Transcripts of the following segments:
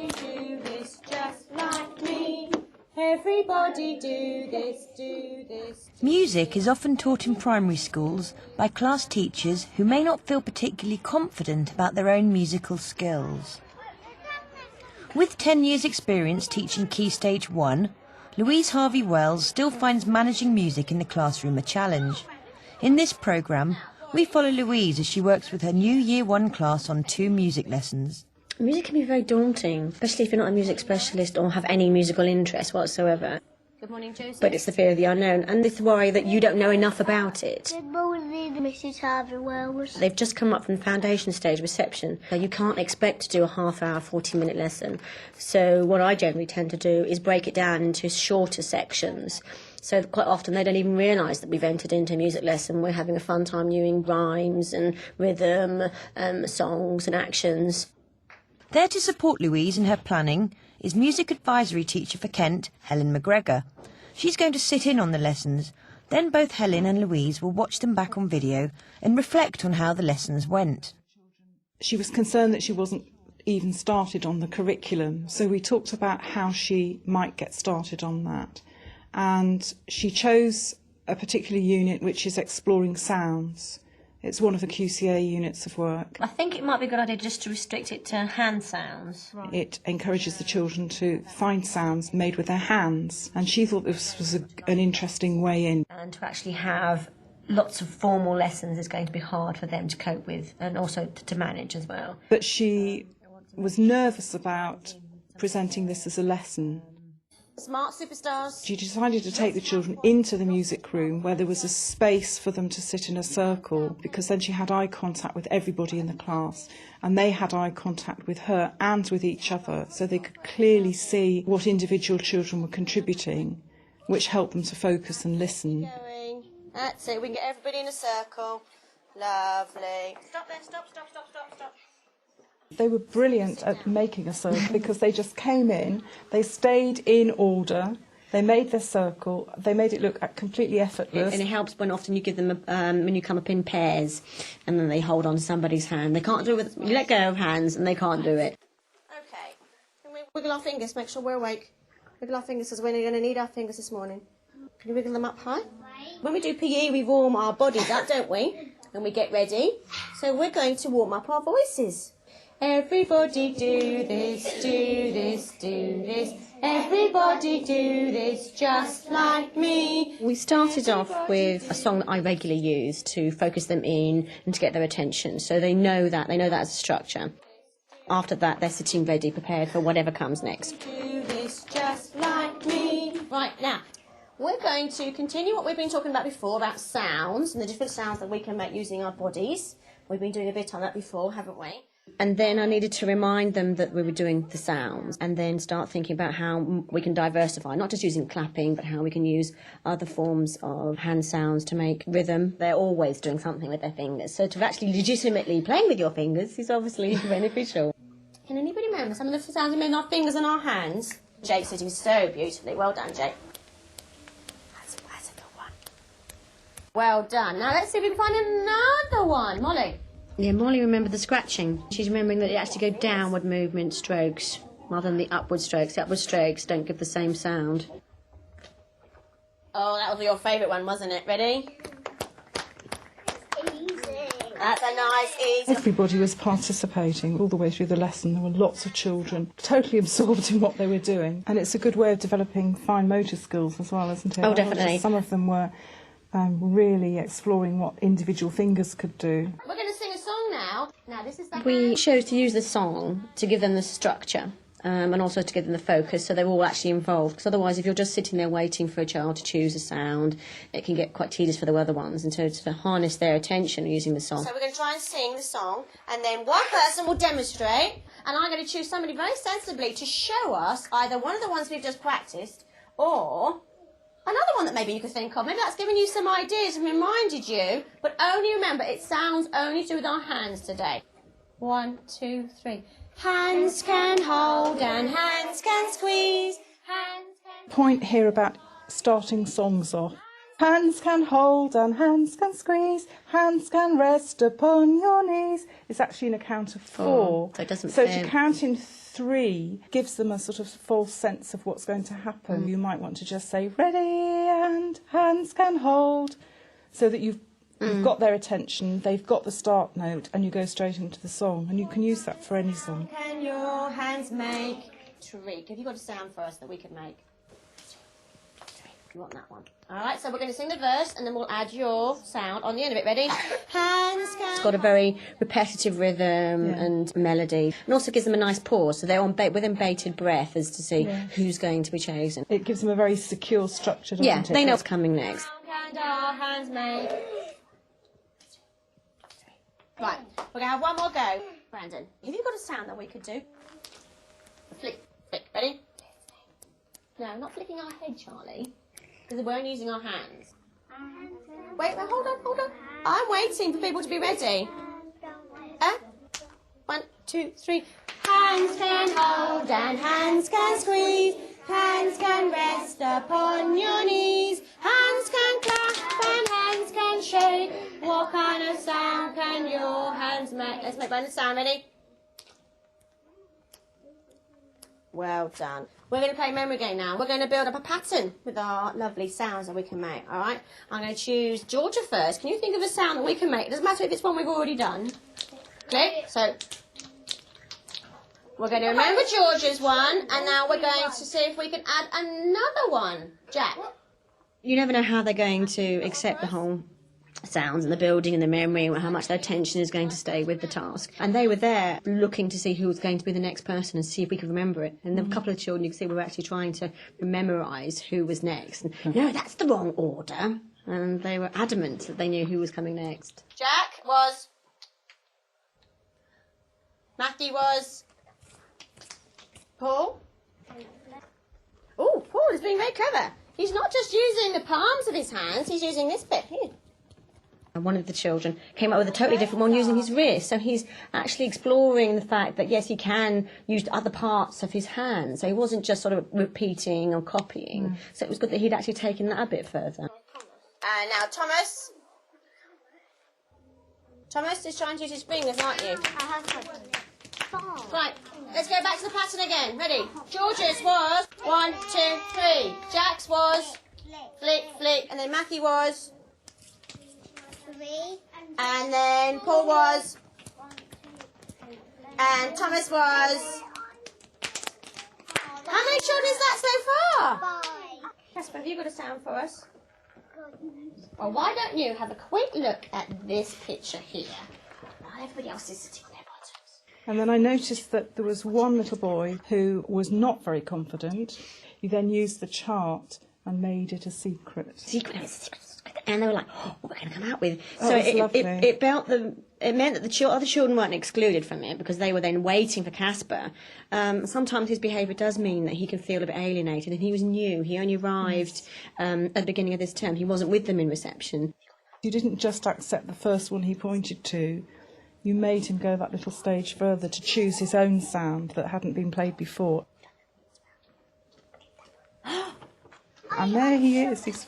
Everybody do this just like me. Everybody do this, do this. Music is often taught in primary schools by class teachers who may not feel particularly confident about their own musical skills. With 10 years' experience teaching Key Stage 1, Louise Harvey-Wells still finds managing music in the classroom a challenge. In this programme, we follow Louise as she works with her new Year 1 class on 2 music lessons. Music can be very daunting, especially if you're not a music specialist or have any musical interest whatsoever. Good morning, Joseph. But it's the fear of the unknown, and this worry that you don't know enough about it. Good morning, Mrs. Harvey-Wells. They've just come up from the foundation stage reception. So you can't expect to do a half-hour, 40-minute lesson. So what I generally tend to do is break it down into shorter sections. So quite often they don't even realise that we've entered into a music lesson. We're having a fun time using rhymes and rhythm, songs and actions. There to support Louise in her planning is music advisory teacher for Kent, Helen McGregor. She's going to sit in on the lessons. Then both Helen and Louise will watch them back on video and reflect on how the lessons went. She was concerned that she wasn't even started on the curriculum, so we talked about how she might get started on that. And she chose a particular unit which is exploring sounds. It's one of the QCA units of work. I think it might be a good idea just to restrict it to hand sounds. Right. It encourages the children to find sounds made with their hands, and she thought this was an interesting way in. And to actually have lots of formal lessons is going to be hard for them to cope with and also to manage as well. But she was nervous about presenting this as a lesson. Smart superstars. She decided to take the children into the music room where there was a space for them to sit in a circle, because then she had eye contact with everybody in the class and they had eye contact with her and with each other, so they could clearly see what individual children were contributing, which helped them to focus and listen. That's it, we can get everybody in a circle. Lovely. Stop there, stop. They were brilliant at making a circle because they just came in, they stayed in order, they made their circle, they made it look completely effortless. And it helps when often you give them, when you come up in pairs and then they hold on to somebody's hand. They can't do it with, you let go of hands and they can't do it. Okay, can we wiggle our fingers, make sure we're awake. Wiggle our fingers because we're going to need our fingers this morning. Can you wiggle them up high? When we do PE, we warm our bodies up, don't we? And we get ready. So we're going to warm up our voices. Everybody do this, do this, do this. Everybody do this just like me. We started off with a song that I regularly use to focus them in and to get their attention. So they know that as a structure. After that, they're sitting ready, prepared for whatever comes next. Do this just like me. Right, now, we're going to continue what we've been talking about before, about sounds and the different sounds that we can make using our bodies. We've been doing a bit on that before, haven't we? And then I needed to remind them that we were doing the sounds and then start thinking about how we can diversify, not just using clapping, but how we can use other forms of hand sounds to make rhythm. They're always doing something with their fingers. So to actually legitimately playing with your fingers is obviously beneficial. Can anybody remember some of the sounds we made with our fingers and our hands? Jake's sitting so beautifully. Well done, Jake. That's a good one. Well done. Now let's see if we can find another one. Molly. Yeah, Molly remembered the scratching. She's remembering that it actually go downward movement strokes rather than the upward strokes. The upward strokes don't give the same sound. Oh, that was your favourite one, wasn't it? Ready? Easy. That's a nice, easy. Everybody was participating all the way through the lesson. There were lots of children totally absorbed in what they were doing. And it's a good way of developing fine motor skills as well, isn't it? Oh, definitely. Some of them were really exploring what individual fingers could do. We're going to sing a song now. Now, this is the We chose to use the song to give them the structure and also to give them the focus so they're all actually involved. Because otherwise, if you're just sitting there waiting for a child to choose a sound, it can get quite tedious for the other ones. And so to harness their attention using the song. So we're going to try and sing the song, and then one person will demonstrate, and I'm going to choose somebody very sensibly to show us either one of the ones we've just practiced or another one that maybe you could think of. Maybe that's given you some ideas and reminded you, but only remember, it sounds only to do with our hands today. 1, 2, 3. Hands can hold and hands can squeeze. Hands can... Point here about starting songs off. Hands can hold and hands can squeeze, hands can rest upon your knees. It's actually an account of 4. So it doesn't So fit. to count in 3 gives them a sort of false sense of what's going to happen. You might want to just say, ready and hands can hold, so that you've got their attention, they've got the start note, and you go straight into the song. And you can use that for any song. Can your hands make treat? Have you got a sound for us that we could make? You want that one? All right, so we're going to sing the verse and then we'll add your sound on the end of it. Ready? Hands can... It's got a very repetitive rhythm and melody, and also gives them a nice pause, so they're on within bated breath as to see who's going to be chosen. It gives them a very secure structure, doesn't it? They know what's coming next. Can our hands make... Right, we're going to have one more go. Brandon, have you got a sound that we could do? Flick, flick. Ready? No, not flicking our head, Charlie. Because we're only using our hands. Wait, hold on. I'm waiting for people to be ready. 1, 2, 3. Hands can hold and hands can squeeze. Hands can rest upon your knees. Hands can clap and hands can shake. What kind of sound can your hands make? Let's make one sound. Ready? Well done. We're going to play memory game now. We're going to build up a pattern with our lovely sounds that we can make, all right? I'm going to choose Georgia first. Can you think of a sound that we can make? It doesn't matter if it's one we've already done. Click. So we're going to remember Georgia's one, and now we're going to see if we can add another one. Jack. You never know how they're going to accept the whole sounds and the building and the memory, and how much their attention is going to stay with the task. And they were there looking to see who was going to be the next person and see if we could remember it. And a couple of children, you can see, were actually trying to memorise who was next. And, no, that's the wrong order. And they were adamant that they knew who was coming next. Jack was. Matthew was. Paul. Oh, Paul is being very clever. He's not just using the palms of his hands, he's using this bit here. And one of the children came up with a totally different one using his wrist. So he's actually exploring the fact that, yes, he can use other parts of his hands. So he wasn't just sort of repeating or copying. So it was good that he'd actually taken that a bit further. And now Thomas. Thomas is trying to use his fingers, aren't you? Right, let's go back to the pattern again. Ready? George's was 1, 2, 3. Jack's was flick, flick. And then Matthew was... 3. And then Paul was... And Thomas was... How many children is that so far? 5. Casper, have you got a sound for us? Well, why don't you have a quick look at this picture here? Now everybody else is sitting on their bottoms. And then I noticed that there was one little boy who was not very confident. He then used the chart and made it a secret. Secret. And they were like, oh, what are we going to come out with? Oh, So that's lovely. it meant that the other children weren't excluded from it because they were then waiting for Casper. Sometimes his behaviour does mean that he can feel a bit alienated, and he was new. He only arrived at the beginning of this term. He wasn't with them in reception. You didn't just accept the first one he pointed to. You made him go that little stage further to choose his own sound that hadn't been played before. And there he is. He's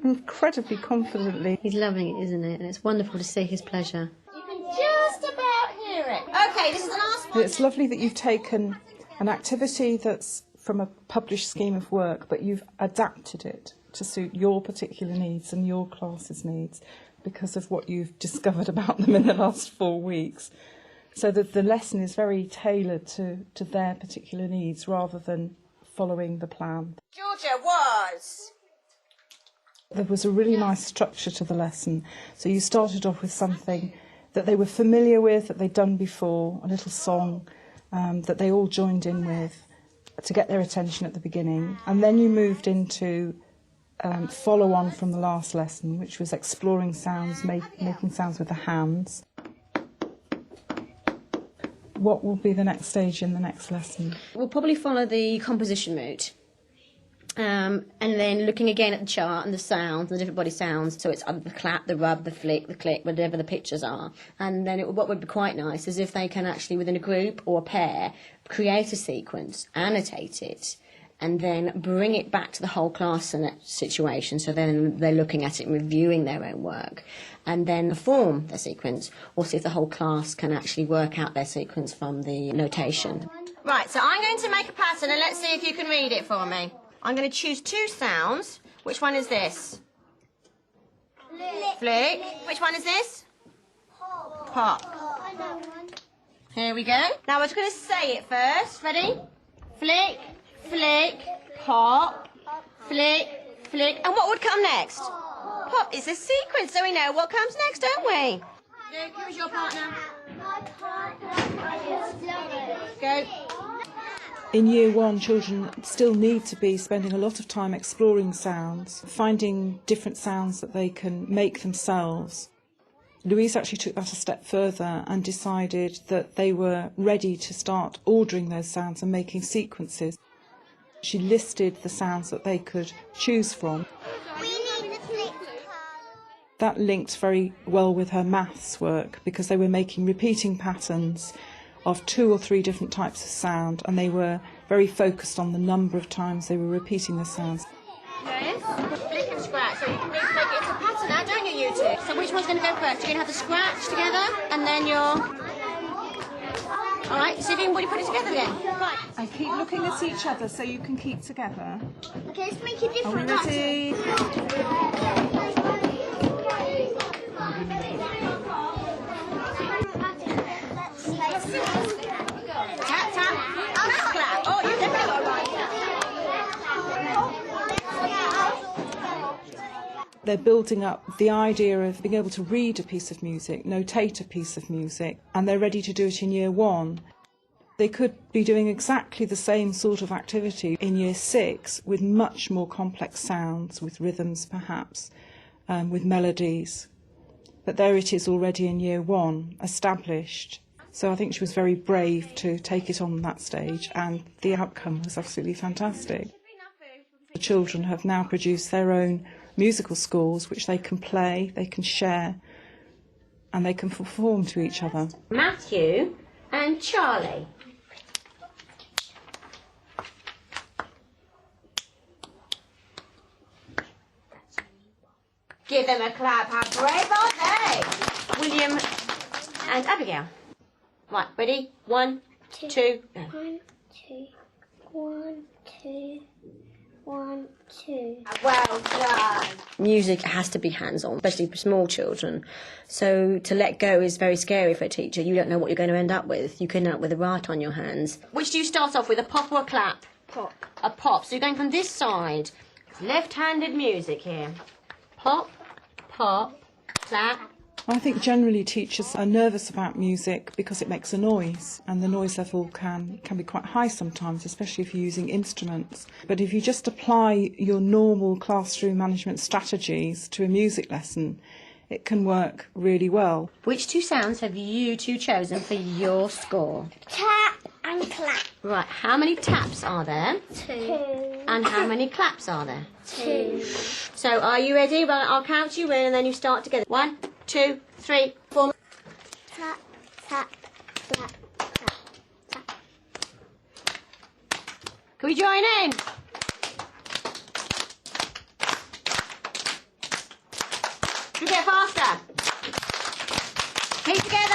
incredibly confidently. He's loving it, isn't it? And it's wonderful to see his pleasure. You can just about hear it. Okay, this is the last one. It's lovely that you've taken an activity that's from a published scheme of work, but you've adapted it to suit your particular needs and your class's needs because of what you've discovered about them in the last 4 weeks. So that the lesson is very tailored to their particular needs rather than following the plan. Georgia was... There was a really nice structure to the lesson. So you started off with something that they were familiar with, that they'd done before, a little song that they all joined in with to get their attention at the beginning. And then you moved into follow on from the last lesson, which was exploring sounds, making sounds with the hands. What will be the next stage in the next lesson? We'll probably follow the composition route. And then looking again at the chart and the sounds, and the different body sounds. So it's the clap, the rub, the flick, the click, whatever the pictures are. And then what would be quite nice is if they can actually, within a group or a pair, create a sequence, annotate it, and then bring it back to the whole class in that situation. So then they're looking at it and reviewing their own work, and then perform their sequence, or see if the whole class can actually work out their sequence from the notation. Right, so I'm going to make a pattern and let's see if you can read it for me. I'm going to choose 2 sounds. Which one is this? Flick. Which one is this? Pop. Here we go. Now we're just going to say it first. Ready? Flick, flick, pop, flick, flick. And what would come next? Pop. It's a sequence, so we know what comes next, don't we? Luke, who is your partner? Go. In year 1, children still need to be spending a lot of time exploring sounds, finding different sounds that they can make themselves. Louise actually took that a step further and decided that they were ready to start ordering those sounds and making sequences. She listed the sounds that they could choose from. That linked very well with her maths work because they were making repeating patterns of 2 or 3 different types of sound, and they were very focused on the number of times they were repeating the sounds. Yes. Flick and scratch. So you need to make it into a pattern now, don't you, you two? So which one's going to go first? You're going to have the scratch together, and then you're... All right, so if you can put it together again. Right. And keep looking at each other so you can keep together. Okay, let's make a different Are we ready? Tap, tap. Oh, that's clap. Oh, you definitely got it right. They're building up the idea of being able to read a piece of music, notate a piece of music, and they're ready to do it in year 1. They could be doing exactly the same sort of activity in year 6 with much more complex sounds, with rhythms perhaps, with melodies. But there it is already in year 1, established. So I think she was very brave to take it on that stage, and the outcome was absolutely fantastic. The children have now produced their own musical scores which they can play, they can share, and they can perform to each other. Matthew and Charlie. Give them a clap. How brave are they? William and Abigail. Right, ready? 1, 2, go. 1, 2, 1, 2, 1, 2. Well done. Music has to be hands-on, especially for small children. So to let go is very scary for a teacher. You don't know what you're going to end up with. You can end up with a right on your hands. Which do you start off with, a pop or a clap? Pop. A pop. So you're going from this side. Left-handed music here. Pop, pop, clap. I think generally teachers are nervous about music because it makes a noise, and the noise level can be quite high sometimes, especially if you're using instruments. But if you just apply your normal classroom management strategies to a music lesson, it can work really well. Which 2 sounds have you 2 chosen for your score? Tap and clap. Right, how many taps are there? 2. And how many claps are there? 2. So are you ready? Well, I'll count you in and then you start together. 1, 2, 3, 4. Tap, tap, clap, tap, tap. Can we join in? Should we get faster? Keep together.